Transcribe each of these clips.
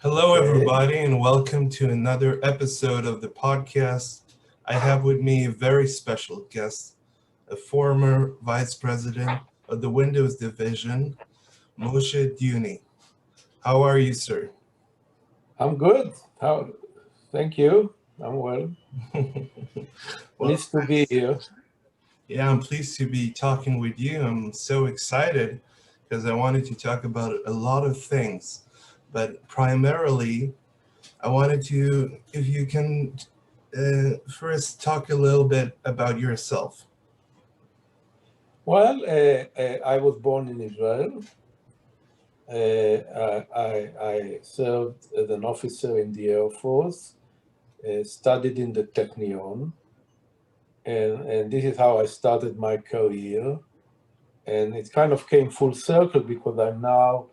Hello, Okay. everybody, and welcome to another episode of the podcast. I have with me a very special guest, a former vice president of the Windows division, Moshe Dunie. How are you, sir? I'm good. How? Thank you. I'm well. Well, Pleased to be here. yeah, I'm pleased to be talking with you. I'm so excited because I wanted to talk about a lot of things, but primarily, I wanted to, if you can first talk a little bit about yourself. Well, I was born in Israel. I served as an officer in the Air Force, studied in the Technion, and this is how I started my career. And it kind of came full circle because I'm now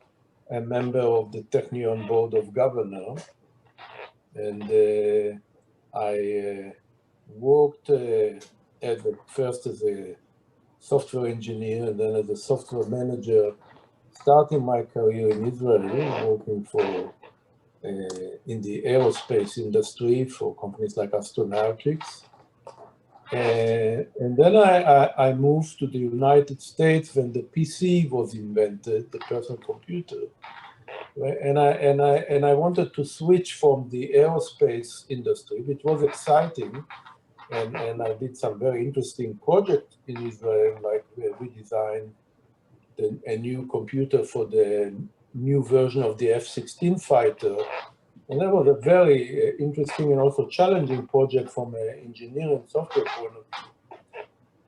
a member of the Technion Board of Governors. And I worked first as a software engineer and then as a software manager, starting my career in Israel, working for in the aerospace industry for companies like Astronautics. And then I moved to the United States when the PC was invented, the personal computer. And I wanted to switch from the aerospace industry, which was exciting, and I did some very interesting projects in Israel, like we designed a new computer for the new version of the F-16 fighter. And that was a very interesting and also challenging project from an engineering software point of view.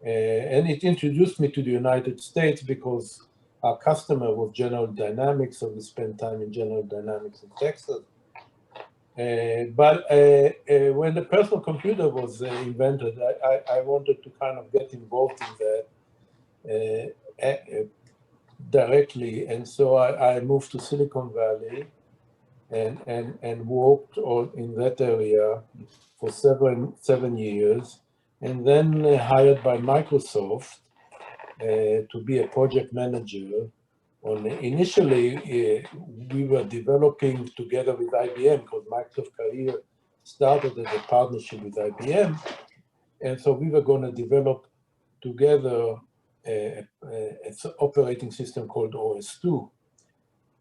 And it introduced me to the United States because our customer was General Dynamics, so we spent time in General Dynamics in Texas. But when the personal computer was invented, I wanted to kind of get involved in that directly. And so I moved to Silicon Valley and worked in that area for 7 years, and then hired by Microsoft to be a project manager. Initially, we were developing together with IBM because Microsoft career started as a partnership with IBM. And so we were going to develop together an operating system called OS2.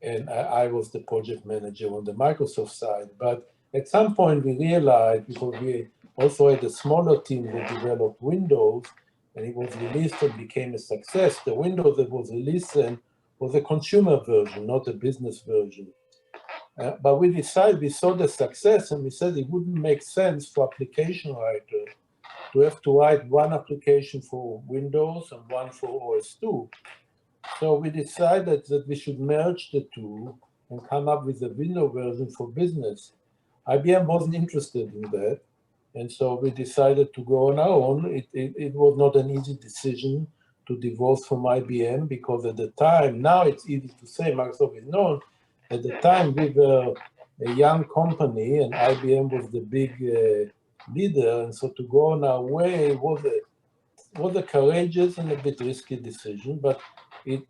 And I was the project manager on the Microsoft side. But at some point we realized, because we also had a smaller team that developed Windows, and it was released and became a success. The Windows that was released then was a consumer version, not a business version. But we decided, we saw the success, and we said it wouldn't make sense for application writers to have to write one application for Windows and one for OS2. So we decided that we should merge the two and come up with a Windows version for business. IBM wasn't interested in that. And so we decided to go on our own. It was not an easy decision to divorce from IBM because at the time, now it's easy to say, Microsoft is known. At the time, we were a young company and IBM was the big leader. And so to go on our way was a courageous and a bit risky decision, but it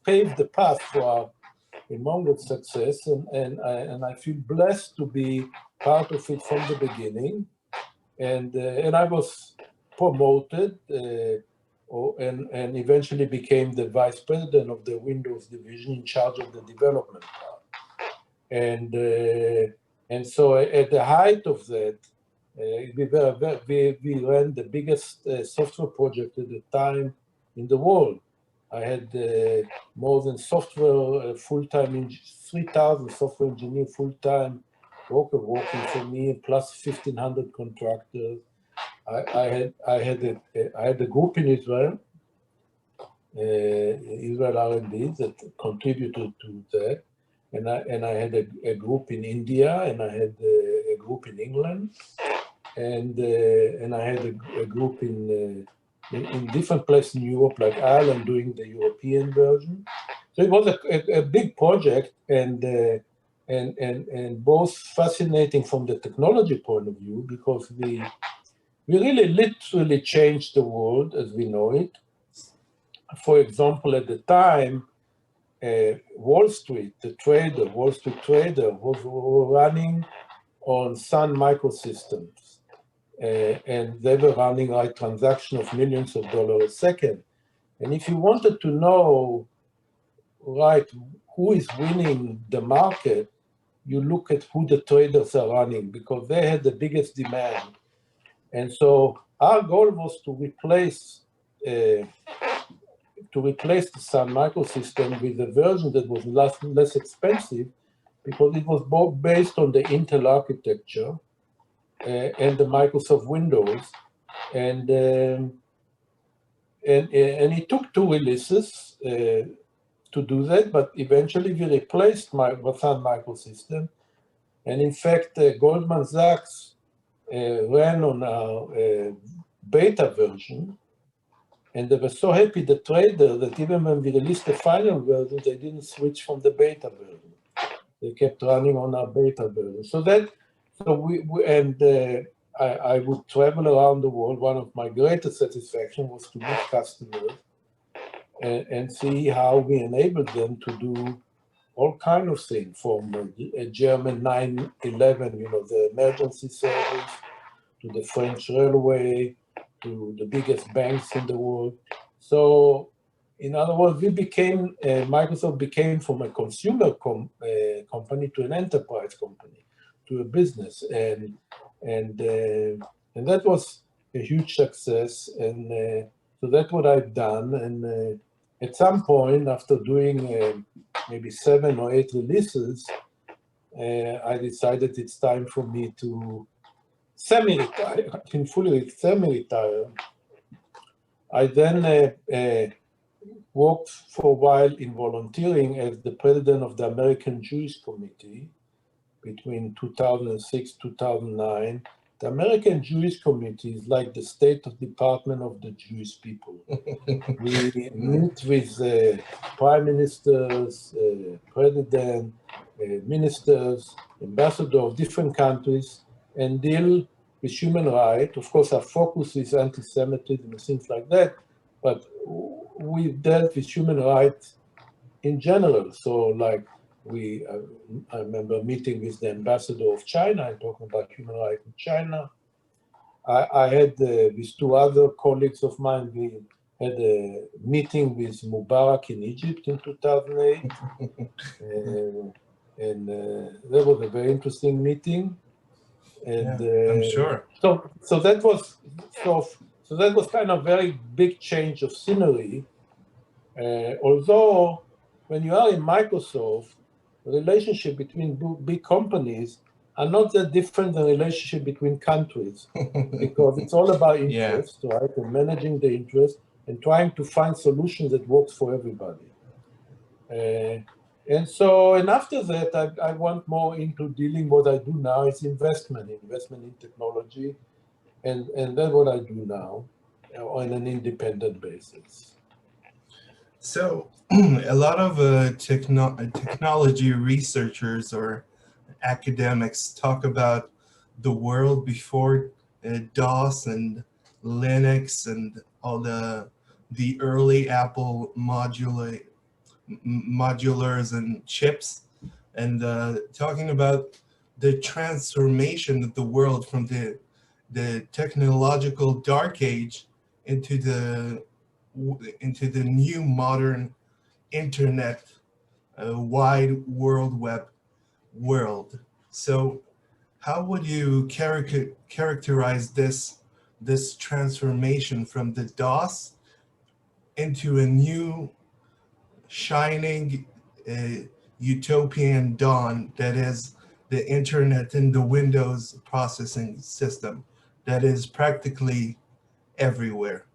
paved the path for our humongous success, and I feel blessed to be part of it from the beginning. And I was promoted and eventually became the vice president of the Windows division in charge of the development part. And so at the height of that, we ran the biggest software project at the time in the world. I had more than full-time, 3,000 software engineers full-time working for me, plus 1,500 contractors. I had a group in Israel, Israel R&D, that contributed to that. And I had a group in India, and I had a group in England, and I had a group in different places in Europe, like Ireland, doing the European version. So it was a big project, and both fascinating from the technology point of view, because we really literally changed the world as we know it. For example, at the time, Wall Street, the trader, Wall Street trader, was running on Sun Microsystems. And they were running like transaction of millions of dollars a second. And if you wanted to know, right, who is winning the market, you look at who the traders are running because they had the biggest demand. And so our goal was to replace the Sun microsystem with a version that was less expensive because it was both based on the Intel architecture and the Microsoft Windows. And it took 2 releases to do that, but eventually we replaced Sun microsystem. And in fact, Goldman Sachs ran on our beta version, and they were so happy, the trader, that even when we released the final version, they didn't switch from the beta version. They kept running on our beta version. I would travel around the world. One of my greatest satisfaction was to meet customers and see how we enabled them to do all kind of things, from a German 911, the emergency service, to the French railway, to the biggest banks in the world. So, in other words, Microsoft became from a consumer company to an enterprise company, to a business, and that was a huge success. And so that's what I've done. And at some point, after doing maybe 7 or 8 releases, I decided it's time for me to semi-retire. I've been fully semi-retired. I then worked for a while in volunteering as the president of the American Jewish Committee between 2006 2009. The American Jewish Committee is like the State Department of the Jewish people. We meet with prime ministers, president, ministers, ambassadors of different countries, and deal with human rights. Of course, our focus is anti-Semitism and things like that, but we dealt with human rights in general. So, like, I remember meeting with the ambassador of China and talking about human rights in China. I had, with 2 other colleagues of mine, we had a meeting with Mubarak in Egypt in 2008. And that was a very interesting meeting. And I'm sure. So that was kind of very big change of scenery. Although when you are in Microsoft, the relationship between big companies are not that different than the relationship between countries, because it's all about interest, right? And managing the interest and trying to find solutions that works for everybody. And after that, I went more into dealing. What I do now is investment in technology, and that's what I do now on an independent basis. So a lot of technology researchers or academics talk about the world before DOS and Linux and all the early Apple modulars and chips, and talking about the transformation of the world from the technological dark age into the new modern internet, wide web world. So how would you characterize this transformation from the DOS into a new shining utopian dawn that is the internet and the Windows processing system that is practically everywhere,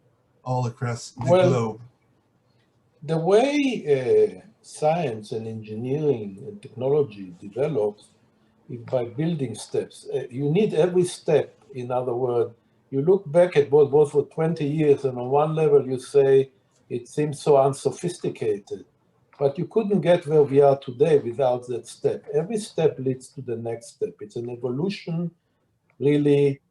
all across the globe? The way science and engineering and technology develops is by building steps. You need every step. In other words, you look back at what was for 20 years, and on one level you say it seems so unsophisticated, but you couldn't get where we are today without that step. Every step leads to the next step. It's an evolution, really,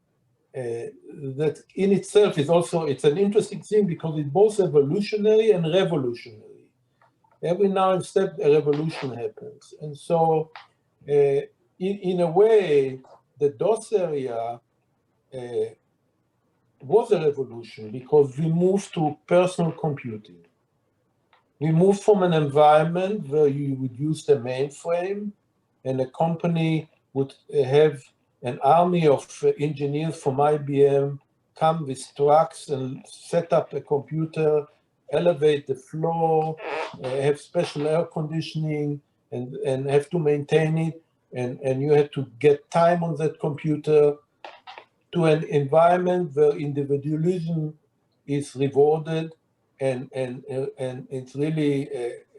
that in itself is also, it's an interesting thing because it's both evolutionary and revolutionary. every now and then a revolution happens. And so in a way, the DOS area was a revolution because we moved to personal computing. We moved from an environment where you would use the mainframe and a company would have an army of engineers from IBM come with trucks and set up a computer, elevate the floor, have special air conditioning, and have to maintain it. And you have to get time on that computer, to an environment where individualism is rewarded and it really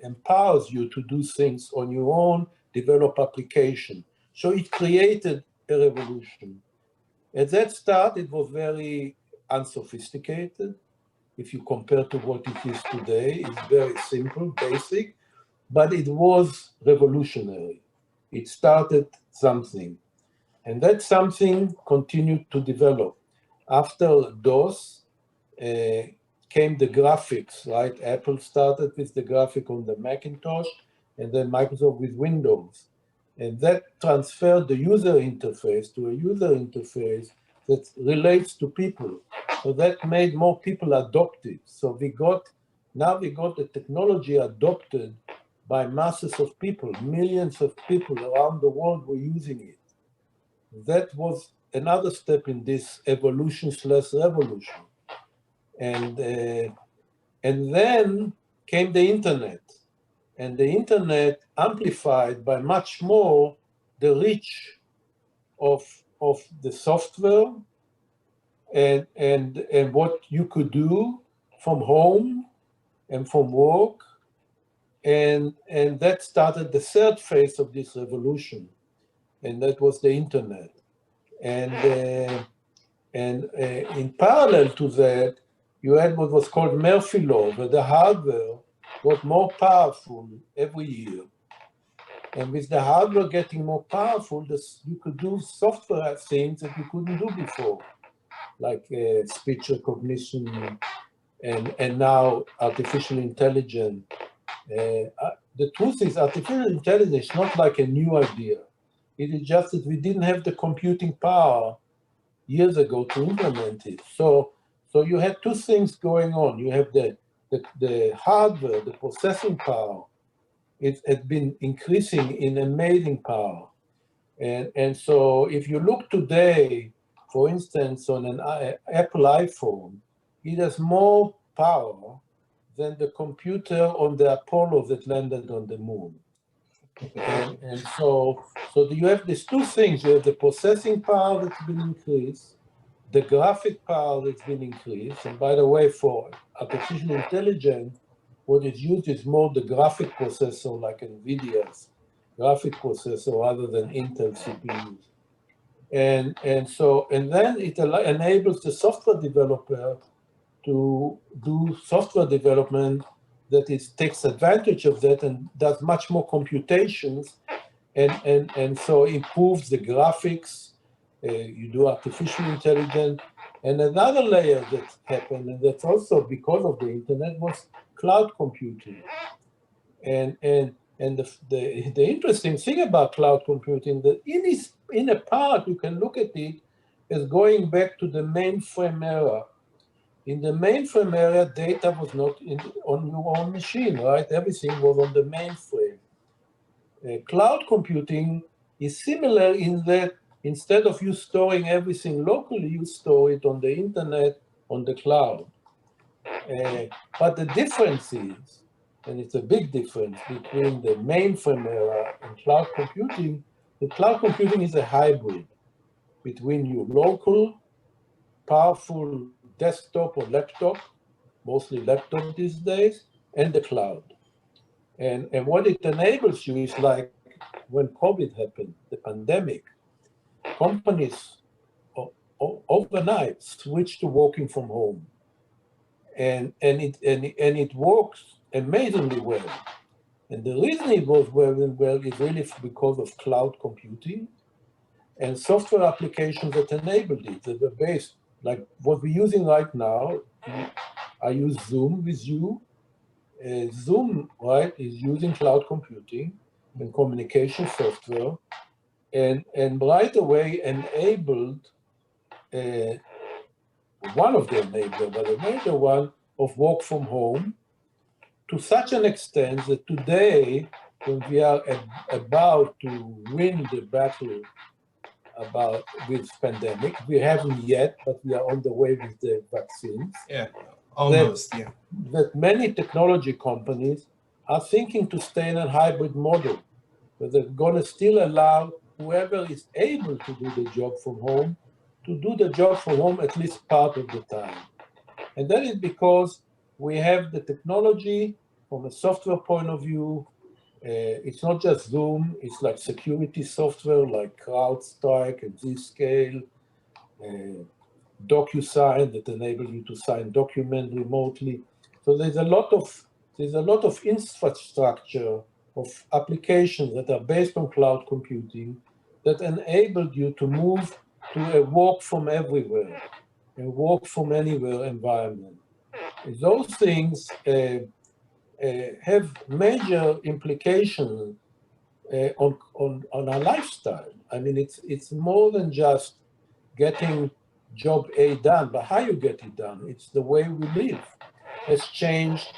empowers you to do things on your own, develop application. So it created a revolution. At that start, it was very unsophisticated. If you compare to what it is today, it's very simple, basic, but it was revolutionary. It started something. And that something continued to develop. After DOS came the graphics, right? Apple started with the graphic on the Macintosh, and then Microsoft with Windows. And that transferred the user interface to a user interface that relates to people. So that made more people adopt it. So now we got the technology adopted by masses of people. Millions of people around the world were using it. That was another step in this evolution/revolution. And then came the internet. And the internet amplified by much more the reach of the software and what you could do from home and from work. And that started the third phase of this revolution. And that was the internet. And in parallel to that, you had what was called Murphy law, where the hardware got more powerful every year. And with the hardware getting more powerful, you could do software things that you couldn't do before, like speech recognition and now artificial intelligence. The truth is, artificial intelligence is not like a new idea. It is just that we didn't have the computing power years ago to implement it. So you had two things going on. You have the hardware, the processing power. It had been increasing in amazing power. And so if you look today, for instance, on an Apple iPhone, it has more power than the computer on the Apollo that landed on the moon. And so you have these two things. You have the processing power that's been increased, the graphic power that's been increased. And by the way, for artificial intelligence, what is used is more the graphic processor, like NVIDIA's graphic processor, rather than Intel CPUs. And then it enables the software developer to do software development that takes advantage of that and does much more computations and so improves the graphics. You do artificial intelligence. And another layer that happened, and that's also because of the internet, was cloud computing. And the interesting thing about cloud computing, that in a part you can look at it as going back to the mainframe era. In the mainframe era, data was not on your own machine, right? Everything was on the mainframe. Cloud computing is similar in that instead of you storing everything locally, you store it on the internet, on the cloud. But the difference is, and it's a big difference between the mainframe era and cloud computing, the cloud computing is a hybrid between your local, powerful desktop or laptop, mostly laptop these days, and the cloud. And what it enables you is like when COVID happened, the pandemic, companies overnight switched to working from home. And it works amazingly well. And the reason it works well is really because of cloud computing and software applications that enabled it, that were based, like what we're using right now. I use Zoom with you. Zoom, right, is using cloud computing and communication software, and right away enabled one of the enabler, but a major one, of work from home, to such an extent that today, when we are about to win the battle about with pandemic, we haven't yet, but we are on the way with the vaccines. Yeah, that, almost, yeah. that many technology companies are thinking to stay in a hybrid model, where they're going to still allow whoever is able to do the job from home to do the job from home at least part of the time. And that is because we have the technology from a software point of view. It's not just Zoom, it's like security software like CrowdStrike and Zscaler, DocuSign that enable you to sign documents remotely. So there's a lot of infrastructure of applications that are based on cloud computing that enabled you to move to a work from everywhere, a work from anywhere environment. Those things have major implications on our lifestyle. I mean, it's more than just getting job A done, but how you get it done. It's the way we live has changed.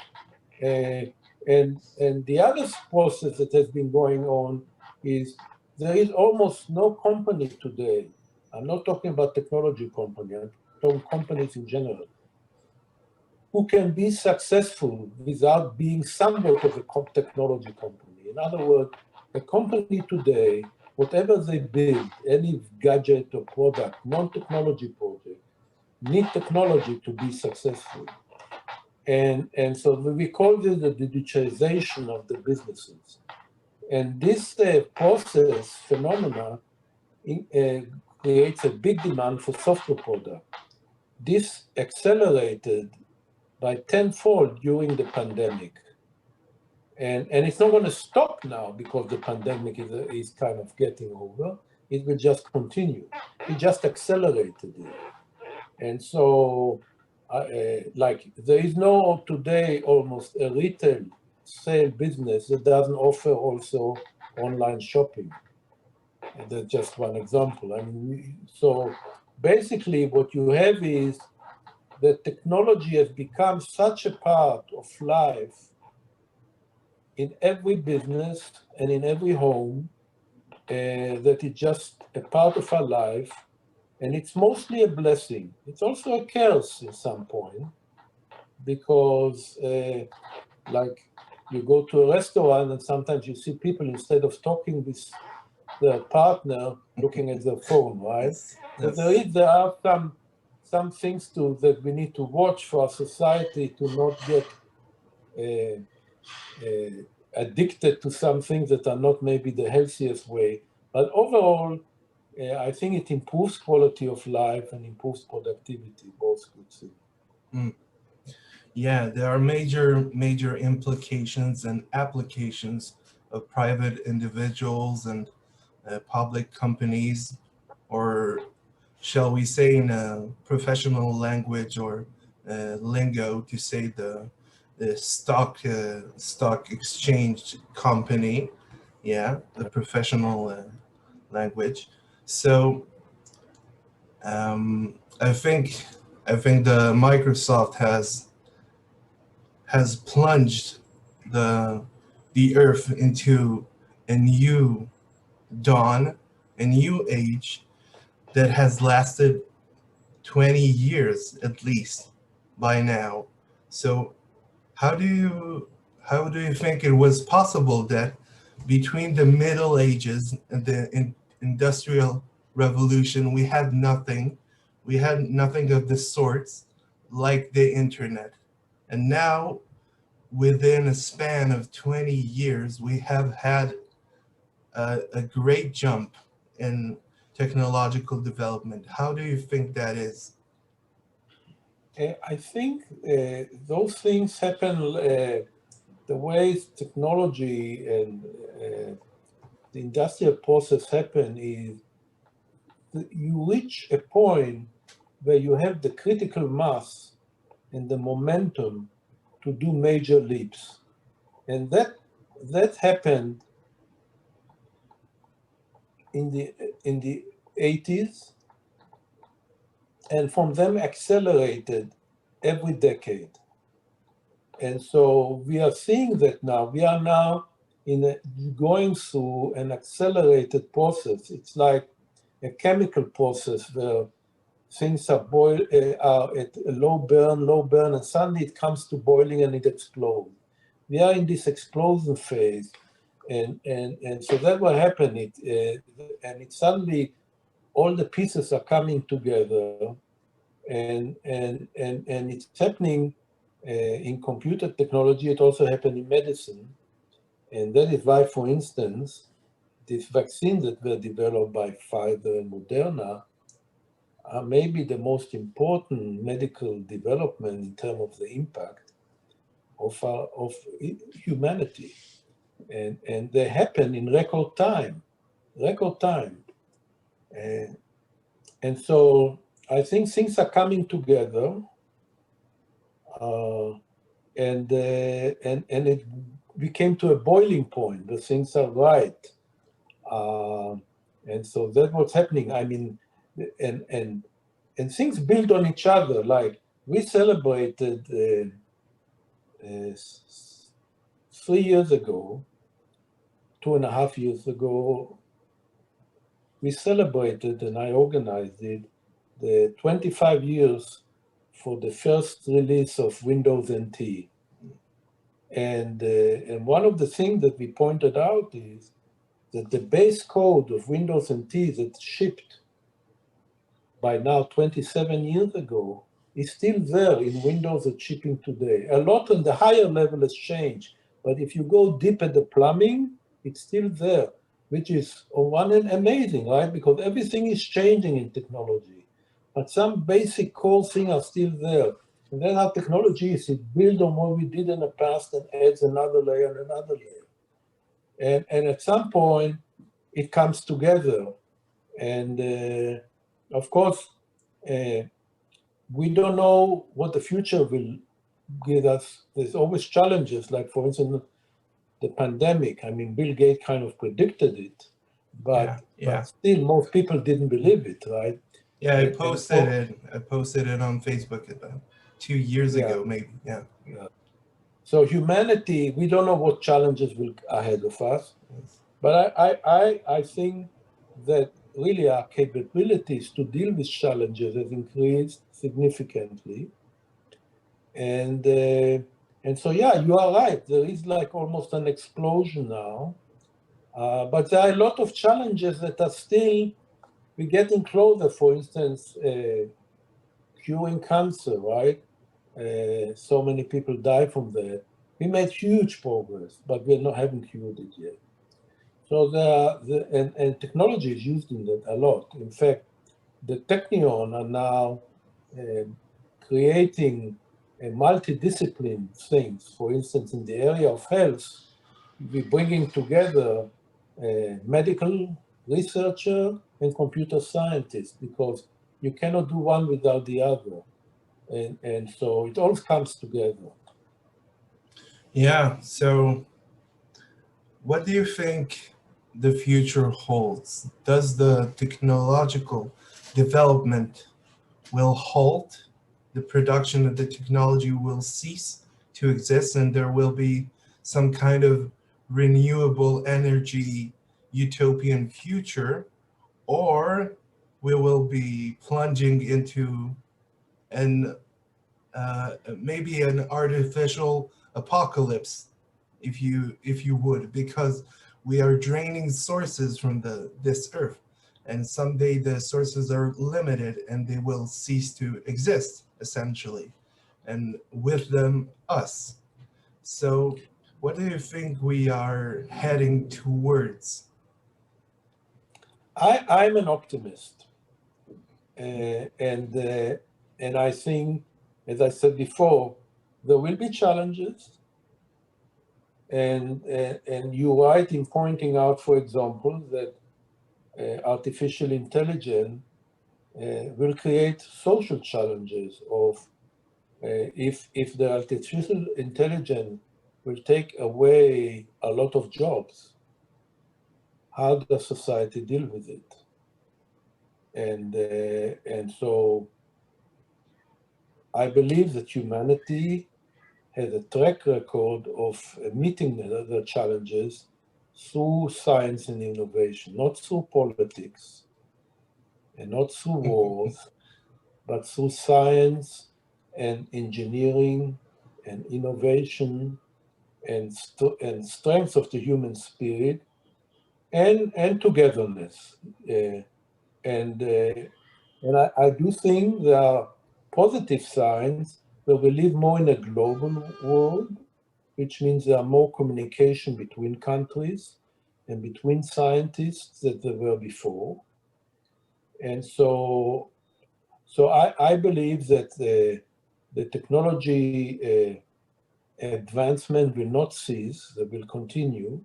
And the other process that has been going on is there is almost no company today. I'm not talking about technology company, I'm talking companies in general, who can be successful without being somewhat of a technology company. In other words, a company today, whatever they build, any gadget or product, non-technology project, need technology to be successful. And so we call this the digitalization of the businesses. And this process phenomena creates a big demand for software product. This accelerated by tenfold during the pandemic. And it's not going to stop now because the pandemic is kind of getting over. It will just continue. It just accelerated it. And so, like, there is no today almost a retail sale business that doesn't offer also online shopping. And that's just one example. I mean, so basically what you have is that technology has become such a part of life in every business and in every home that it's just a part of our life, and it's mostly a blessing. It's also a curse at some point, because like you go to a restaurant and sometimes you see people, instead of talking with their partner, looking at their phone, right? Yes, So yes. there are some things that we need to watch for our society to not get addicted to some things that are not maybe the healthiest way. But overall, I think it improves quality of life and improves productivity, both good things. Mm. Yeah, there are major implications and applications of private individuals and public companies, or shall we say in a professional language or lingo to say the stock exchange company, yeah, the professional language. So I think the Microsoft has plunged the earth into a new dawn, a new age that has lasted 20 years at least by now. So how do you think it was possible that between the Middle Ages and the Industrial Revolution we had nothing of the sorts like the internet, and now within a span of 20 years we have had a great jump in technological development? How do you think that is? I think those things happen the way technology and the industrial process happen is that you reach a point where you have the critical mass and the momentum to do major leaps. And that happened in the 80s, and from them accelerated every decade. And so we are seeing that now. We are now going through an accelerated process. It's like a chemical process where things are at a low burn, and suddenly it comes to boiling and it explodes. We are in this explosion phase, and so that will happen. And it suddenly all the pieces are coming together, and it's happening in computer technology. It also happened in medicine, and that is why, for instance, these vaccines that were developed by Pfizer and Moderna are maybe the most important medical development in terms of the impact of humanity, and they happen in record time, and and so I think things are coming together. Uh, and it we came to a boiling point. The things are right, uh, and so that's what's happening. I mean, and and and things build on each other. Like we celebrated 3 years ago, 2.5 years ago, we celebrated, and I organized it, the 25 years for the first release of Windows NT. And one of the things that we pointed out is that the base code of Windows NT that shipped by now 27 years ago is still there in Windows that's shipping today. A lot on the higher level has changed, but if you go deep at the plumbing, it's still there, which is on one hand amazing, right? Because everything is changing in technology, but some basic core things are still there. And then our technology is it builds on what we did in the past and adds another layer and another layer. And at some point, it comes together. And of course, uh, we don't know what the future will give us. There's always challenges, like, for instance, the pandemic. I mean, Bill Gates kind of predicted it, Yeah, but yeah. still, most people didn't believe it, right? Yeah, And so, I posted it on Facebook about 2 years yeah, ago, maybe. Yeah. yeah. So humanity, we don't know what challenges will ahead of us, Yes. but I think that really our capabilities to deal with challenges has increased significantly. And and so, yeah, you are right. There is like almost an explosion now, but there are a lot of challenges that are still we're getting closer. For instance, curing cancer, right? So many people die from that. We made huge progress, but we haven't cured it yet. So and technology is used in that a lot. In fact, the Technion are now um, creating a multidiscipline things. For instance, in the area of health, we're bringing together medical researcher and computer scientists because you cannot do one without the other. And so it all comes together. Yeah. So, what do you think the future holds? Does the technological development will halt? The production of the technology will cease to exist, and there will be some kind of renewable energy utopian future, or we will be plunging into an maybe an artificial apocalypse, if you would, because we are draining sources from the this earth, and someday the sources are limited and they will cease to exist essentially, and with them us. So what do you think we are heading towards? I'm an optimist, uh, and uh, and I think, as I said before, there will be challenges, and you're right in pointing out, for example, that artificial intelligence will create social challenges of if the artificial intelligence will take away a lot of jobs. How does society deal with it? And so I believe that humanity has a track record of meeting the challenges through science and innovation, not through politics and not through wars, but through science and engineering and innovation and strength of the human spirit and togetherness. And I do think there are positive signs where we live more in a global world, which means there are more communication between countries and between scientists than there were before. And so I believe that the technology advancement will not cease, they will continue.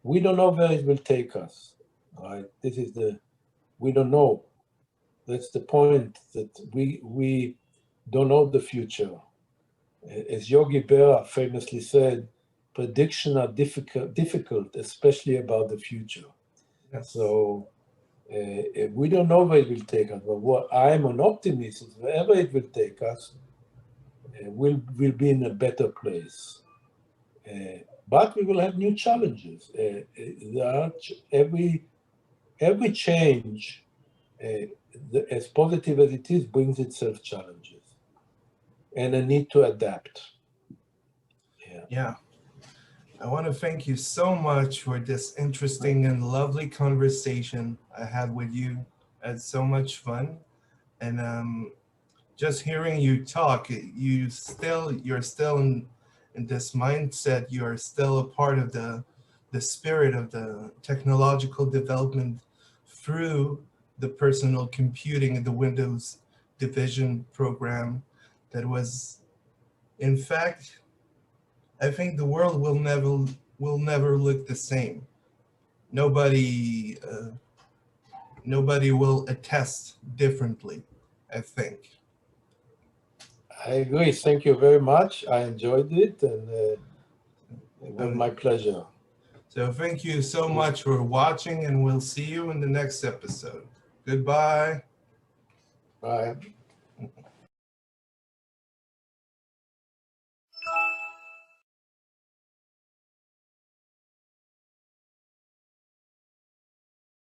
We don't know where it will take us, right? We don't know. That's the point, that we don't know the future. As Yogi Berra famously said, predictions are difficult, especially about the future. Yes. So we don't know where it will take us, but what I'm an optimist is wherever it will take us, we'll be in a better place. But we will have new challenges. Every change, as positive as it is, brings itself challenges and a need to adapt. Yeah. I want to thank you so much for this interesting and lovely conversation I had with you. I had so much fun. And just hearing you talk, you're still in this mindset. You are still a part of the spirit of the technological development through the personal computing and the Windows division program that was, in fact, I think the world will never look the same. Nobody nobody will attest differently, I think. I agree. Thank you very much. I enjoyed it, and it was my Um, pleasure. so thank you so much for watching, and we'll see you in the next episode. Goodbye. Bye.